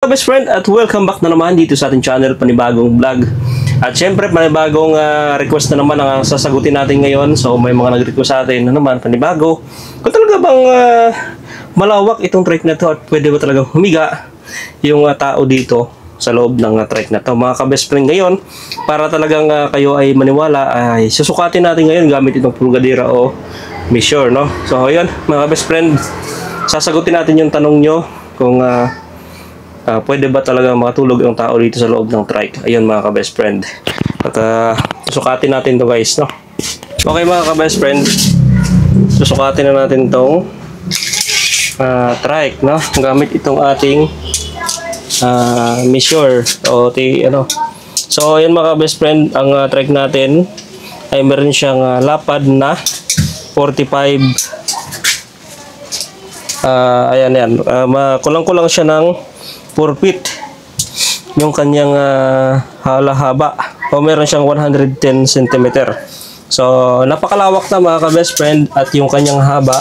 Best friend, at welcome back na naman dito sa ating channel, panibagong vlog. At syempre panibagong request na naman ang sasagutin natin ngayon. So may mga nag-request sa atin na naman panibago. Kung talaga bang malawak itong trek na to at pwede ba talagang humiga yung tao dito sa loob ng trek na to, mga ka-best friend. Ngayon, para talagang kayo ay maniwala, ay susukatin natin ngayon gamit itong pulgadera o measure, no? So ayun mga ka-best friend, sasagutin natin yung tanong nyo kung pwede ba talaga makatulog ang tao dito sa loob ng trike. Ayun mga ka-best friend. At susukatin natin to guys, no? Okay mga ka-best friend, susukatin na natin tong trike, no? Gamit itong ating measure o ano. So ayun mga ka-best friend, ang trike natin ay meron siyang lapad na 45. Ayan yan. Kulang-kulang siya ng 4 feet yung kanyang haba, o meron siyang 110 cm. So napakalawak na mga ka-best friend, at yung kanyang haba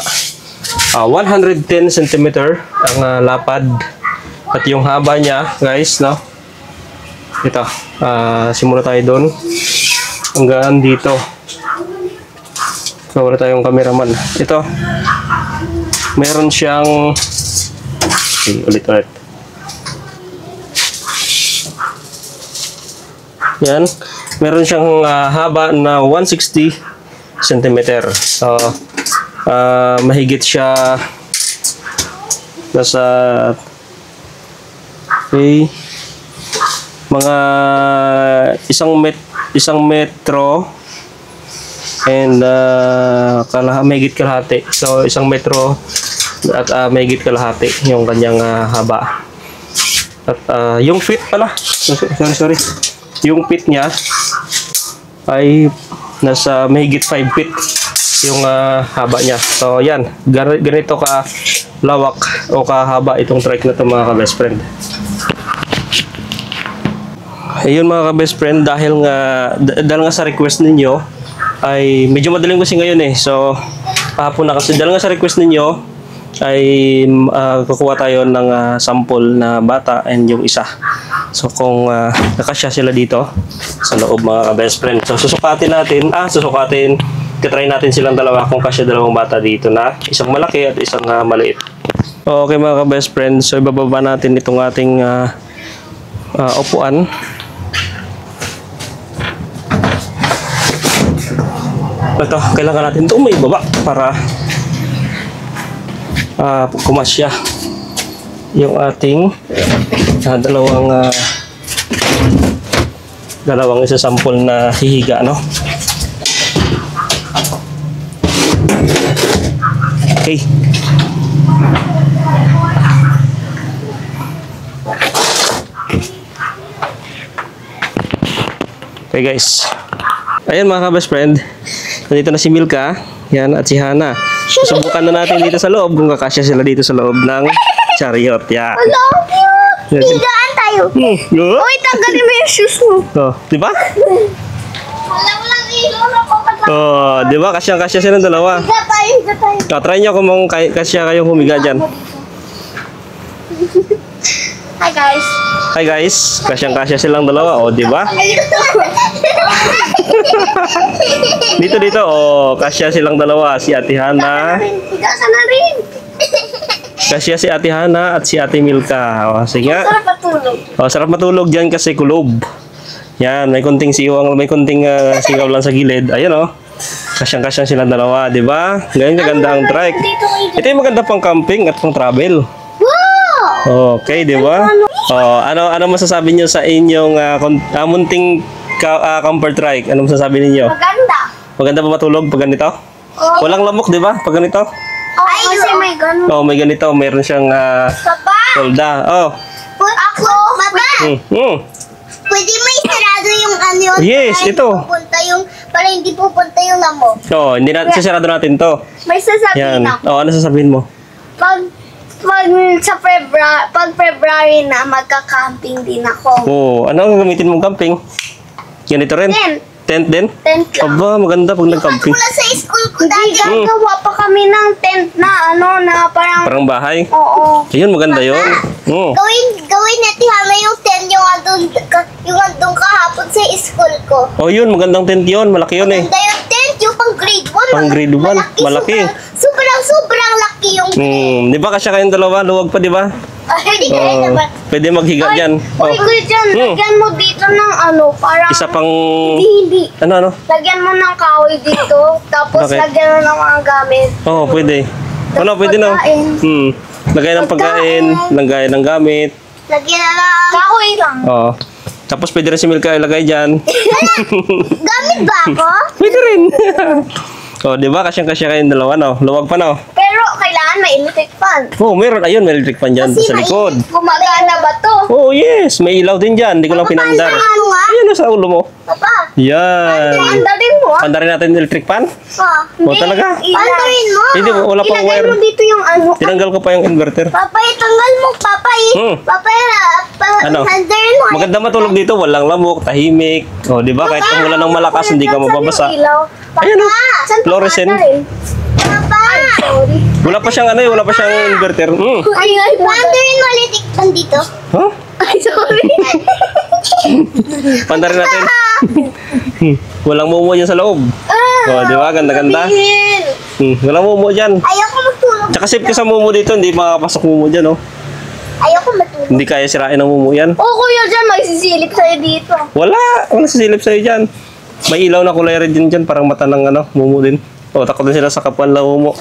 110 cm ang lapad, at yung haba niya guys, no, ito, simula tayo doon hanggang dito. So wala tayong cameraman. Ito meron siyang ulit yan, meron siyang haba na 160 cm. So mahigit siya nasa mga isang metro and mahigit kalahati. So 1 metro at mahigit kalahati yung kanyang haba. At yung feet pala, sorry, yung feet niya ay nasa mahigit 5 feet yung haba niya. So yan, ganito ka lawak o kahaba itong trike na ito mga ka-best friend. Ayun mga ka-best friend, dahil nga sa request ninyo ay medyo madaling kasi ngayon so kahapon na kasi, dahil nga sa request ninyo ay kukuha tayo ng sample na bata and yung isa. So kung nakasya sila dito sa loob mga ka-best friend, so susukatin natin, try natin silang dalawa kung kasya dalawang bata dito, na isang malaki at isang maliit. Okay mga ka-best friend, so ibababa natin itong ating upuan. Ito, kailangan natin ito may baba para kumasya yung ating dalawang isasampol na hihiga, no? Okay. Okay guys, ayan mga ka-best friend, nandito na si Milka, yan, at si Hana. Susubukan na natin dito sa loob kung kakasya sila dito sa loob ng chariot. Yeah. Hello, cute! Higaan tayo. Uy, tanggalin mo yung shoes mo. Oh, di ba? Walang ilo na po. Oh, di ba? Kasya silang dalawa. Higa tayo. Try nyo kung kasya kayong humiga dyan. Hi guys. Hi guys, kasya silang dalawa. Oh, di ba? Dito. Oh, kasya silang dalawa. Si Ate Hana. Higa ka na rin. Kasya si Ate Hana at si Ate Milka. Oh, sige nga. Sarap matulog. Oh, sarap matulog dyan kasi kulob. Yan, may konting siwang, may konting singaw lang sa gilid. Ayan oh. Kasyang silang dalawa, di ba? Ganyan kaganda ang trike. Ito yung maganda pang camping at pang travel. Wow! Okay, di ba? Oh, ano masasabi niyo sa inyong munting camper trike? Ano masasabi niyo? Maganda. Maganda ba matulog pag ganito? Oh. Walang lamok, di ba? Pag ganito? Ay, kasi may ganun. Oh, may ganito, mayroon siyang Papa! solda. Oh. Ako, Papa! Pwede mo isarado yung ano yun? Yes, ito. Para hindi pupunta yung lamok. Oh, hindi natin sisarado natin 'to. May sasabihin Yan. ako. Oh, ano sasabihin mo? Pag February na, magka-camping din ako. Oh, ano ang gamitin mong camping? Ganito rin. Tent. Tent din? Tent lang. Aba, maganda pag nag-camping. Wala sa school ko Hindi, dati. gagawa pa kami ng tent na na parang, Parang bahay. oo. Ayun, maganda yun. Gawin natin hama yung tent yung andun kahapon sa school ko. Oh, yun, magandang tent yun. Malaki yun eh. Ganda yung tent, yung pang grade 1. Pang grade 1, malaki. Sobrang laki yung Di ba kasya kayong dalawa? Luwag pa, di ba? Pwede ka rin Oh, naman. pwede maghiga dyan. Uy, Kuya Jan, lagyan mo dito ng parang, Isa pang... hindi. Ano? Lagyan mo ng kahoy dito, tapos Bakit? lagyan mo ng mga gamit. Oo, pwede. Ano, pwede na. Pagkain. Lagay ng pagkain, lagay ng gamit. Lagyan na lang. Kahoy lang. Oo. Tapos pwede rin si Milka ilagay dyan. Gamit ba ako? Pwede rin. Oh, di ba? Kasyang-kasya kayong dalawa, no? Luwag pa, no? Pero kailangan may electric fan. Oh, meron. Ayun, may electric fan dyan sa likod. Gumagana ba to? Oh, yes. May ilaw din dyan. Hindi ko lang pinandar. Ano nga? Ayun, sa ulo mo. Papa. Yan. Anda din mo Pandarin natin yung electric fan? Oh, talaga? Pantarin mo. Hindi, wala pang Ilagay wire. mo dito yung Tinanggal ko pa yung inverter. Papa, itanggal mo. Papa, Papa, Ano? pantarin mo. Maganda matulog dito. Walang lamok, tahimik. Oh, di ba? Kahit kung wala ng malakas, hindi ka mababasa. Ayan, oh. Fluorescent. Papa. Sorry. Wala pa siyang ano eh. Wala pa siyang inverter. Ay, Pantarin mo ulit ikpan dito. Huh? ay, sorry. Pandarin natin. Walang mumo dyan sa loob. Oh, di ba? Ganda-ganda. Walang mumo dyan. Ayoko matulog. Tsaka safe ka sa mumo dito. Hindi makakapasok mumo dyan, oh. Ayoko matulog. Hindi kaya sirain ng mumo yan. Oh, Kuya Jan, may sisilip sa'yo dito. Wala. Wala sisilip sa'yo dyan. May ilaw na kulay red din dyan. Parang mata ng ano, mumo din. Oh, takot din sila sa kapwan na mumo.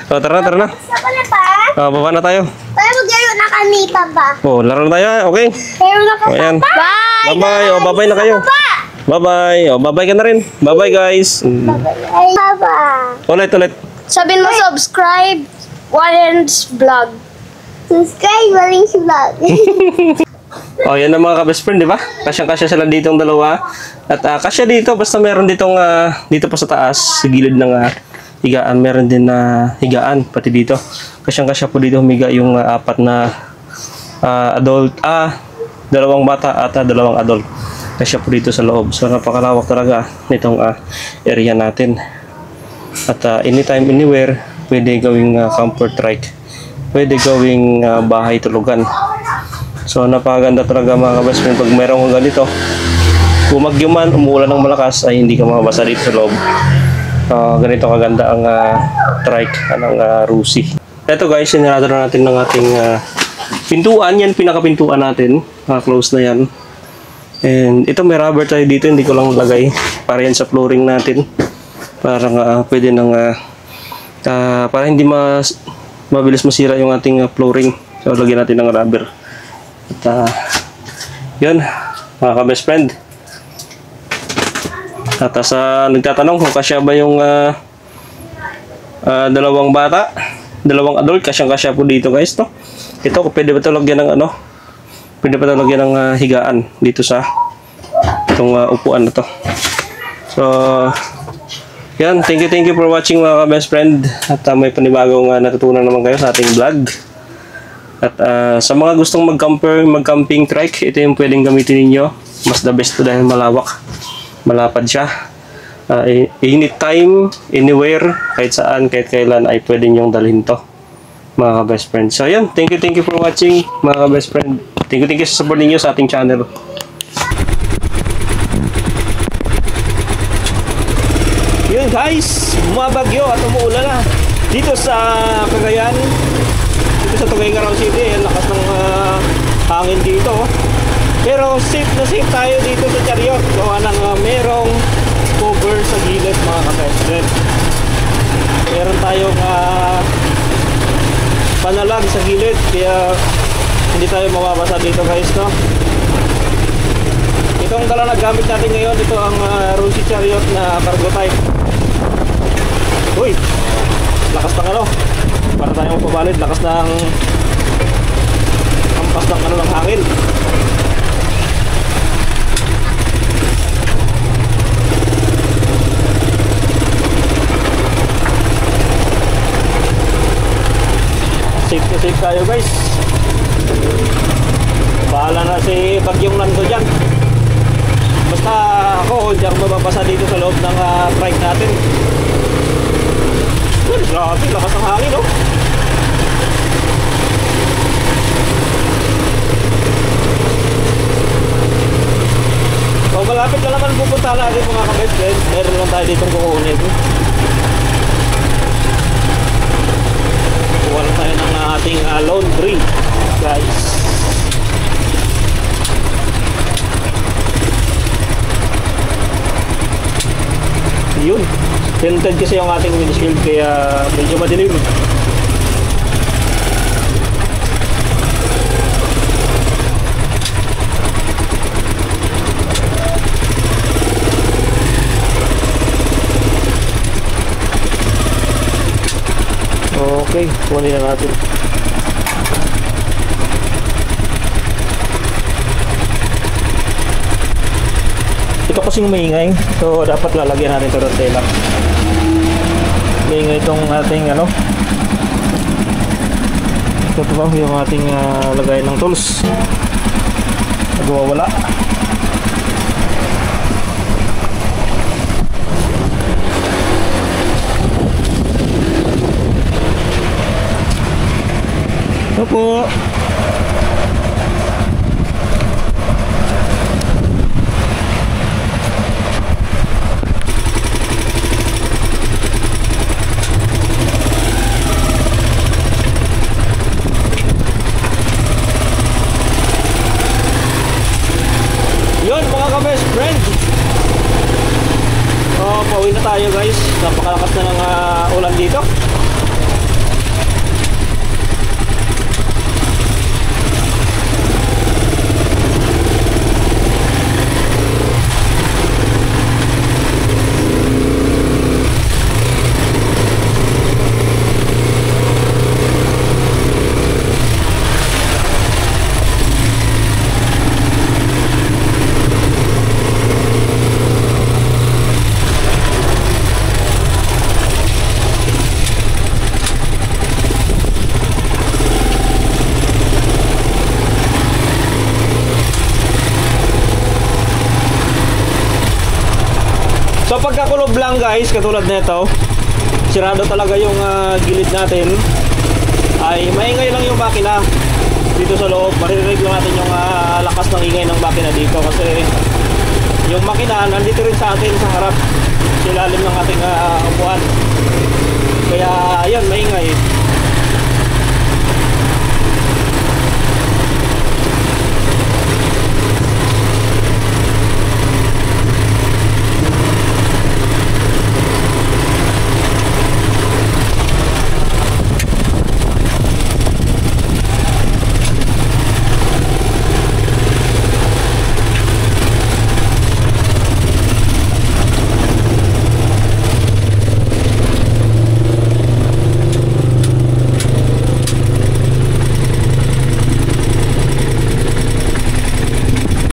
Oh, tara na. Sapa na pa? Oh, baba na tayo. Para maglaro na kami, Papa. Oh, laro na tayo. Okay. Pero na Oh, ayan. Bye! Bye-bye. Oh, bye-bye na kayo. Bye-bye. Oh, bye-bye ka na rin. Bye-bye, guys. Ay, Papa. Ulit. Sabihin mo subscribe, Warren's Vlog. Subscribe, Waling Vlog. Oh, yan ang mga ka-best friend, di ba? Kasyang-kasya sila dito ang dalawa. At kasya dito, basta meron ditong, dito pa sa taas, sa gilid ng higaan, meron din na higaan, pati dito. Kasyang-kasya po dito humiga yung apat na adult, dalawang bata at dalawang adult. Kasya po dito sa loob. So, napakalawak talaga nitong area natin. At anytime, anywhere, pwede gawing comfort trike. Pwede gawing bahay tulugan. So, napakaganda talaga mga kabest friend. Pag meron kang ganito, bumagyo man, umuulan ng malakas, ay hindi ka mabasa dito sa loob. Ganito kaganda ang trike ng Rusi. Ito guys, sinarado na natin ng ating pintuan. Yan, pinakapintuan natin. Close na yan. And ito may rubber tayo dito, hindi ko lang lagay. Para yan sa flooring natin. Para pwede nang para hindi mabilis masira yung ating flooring. So, lagyan natin ng rubber. At yun, mga ka-best friend. At nagtatanong kung kasya ba yung dalawang bata, dalawang adult, kasyang-kasya po dito guys, no? Ito, pwede ba ito lagyan ng ano? Pwede ba ito lagyan ng higaan dito sa itong upuan na to. So, yan, thank you for watching mga ka-best friend. At may panibagong natutunan naman kayo sa ating vlog. At sa mga gustong mag-camping trike, ito yung pwedeng gamitin ninyo. Mas the best to dahil malawak. Malapad siya. Anytime, anywhere, kahit saan, kahit kailan ay pwede nyong dalhin to. Mga ka-best friend. So yun, thank you for watching mga ka-best friend. Thank you sa support ninyo sa ating channel. Yun guys, bumabagyo at umuulan na dito sa Cagayan. Dito sa Tuguegarao City, ang lakas ng hangin dito. Pero safe na safe tayo dito sa Chariot. Gawa ng merong cover sa gilid mga ka-best friend. Meron tayong panalag sa gilid, kaya hindi tayo mababasa dito guys, no? Itong dala na gamit natin ngayon, ito ang Rusi Chariot na cargo type. Uy! Lakas ng ano? Para tayong pabalid, lakas ng ampas ng ano ng hangin. Safe na safe tayo guys. Bahala na si Bagyong Nando dyan. Basta ako, hindi ako mababasa dito sa loob ng trike natin. Grabe, lakas ng hangin, no? So, malapit na naman pupunta natin mga ka-best friends. Meron lang tayo ditong kukunin. Kuha lang tayo ng ating laundry, guys. Yun. Tinted kasi yung ating windshield kaya medyo madilim. Okay, kunin na natin. Ito kasing maingay, so dapat lalagyan natin ito ng tela. Maingay itong ating ano. Ito ba yung ating lagay ng tools. Nagwawala. Ito po. Yun mga ka-best friend. Pauwi na tayo guys. Napakalakas na ng ulan dito. So pagkakulob lang guys, katulad nito, sirado talaga yung gilid natin, ay maingay lang yung makina dito sa loob. Maririnig lang natin yung lakas ng ingay ng makina dito kasi yung makina nandito rin sa atin sa harap, sa ilalim ng ating upuan. Kaya ayun, maingay.